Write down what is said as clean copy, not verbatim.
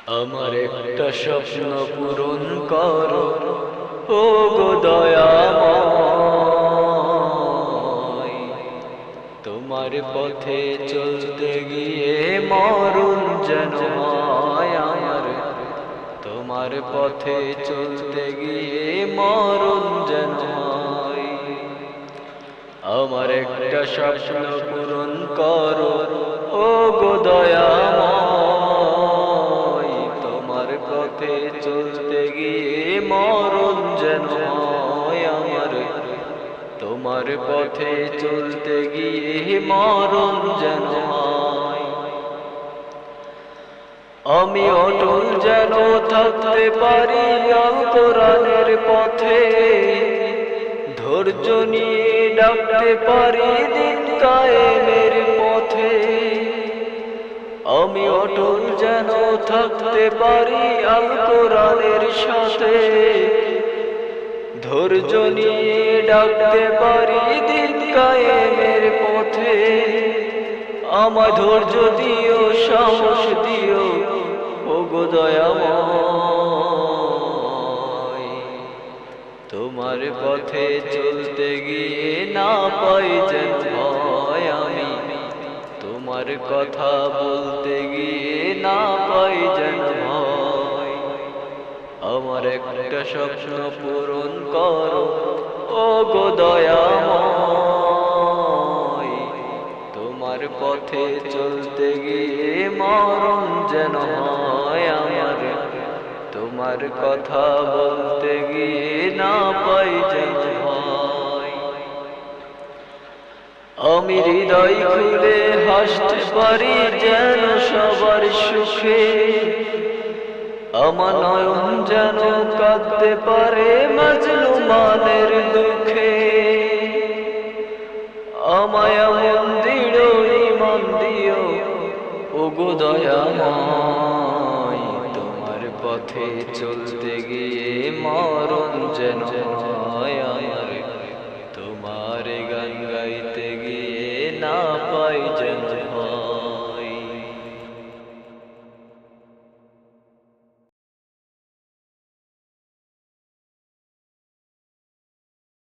আমার একটা স্বপ্ন পূরণ করো ও গো দয়াময়, তোমার পথে চলতে গিয়ে মরণ যেন হয় আমার, তোমার পথে চলতে গিয়ে মরণ যেন হয়। আমার একটা স্বপ্ন পূরণ করো ও গো দয়াময়, তোমার পথে চলতে গিয়ে মরণ যেন হয় আমার, তোমার পথে চলতে গিয়ে মরণ যেন হয়। আমি অটল যেন থাকতে পারি আল কোরআনের পথে, ধৈর্য নিয়ে ডাকতে পারি দিন কায়েমের পথে। আমি অটল যেন থাকতে পারি আল কোরআনের সাথে, ধৈর্য নিয়ে ডাকতে পারি দিন কায়েমের পথে। আমায় ধৈর্য দিও, সাহস দিও ও গো দয়াময়, তোমার পথে চলতে গিয়ে না পাই যেন ভয় আমি, তোমার কথা বলতে গিয়ে না পাই যেন ভয়। আমার একটা স্বপ্ন পূরণ করো ও গো দয়াময়, তোমার পথে চলতে গিয়ে মরণ যেন হয় আমার, তোমার কথা বলতে গিয়ে না পাই যেন ভয়। আমি হৃদয় খুলে হাসতে পারি যেন সবার সুখে, আমার নয়ন যেন কাঁদতে পারে মাজলুমানের দুঃখে। আমায় এমন দৃঢ় ঈমান দিও ও গো দয়াময়, তোমার পথে চলতে গিয়ে মরণ যেন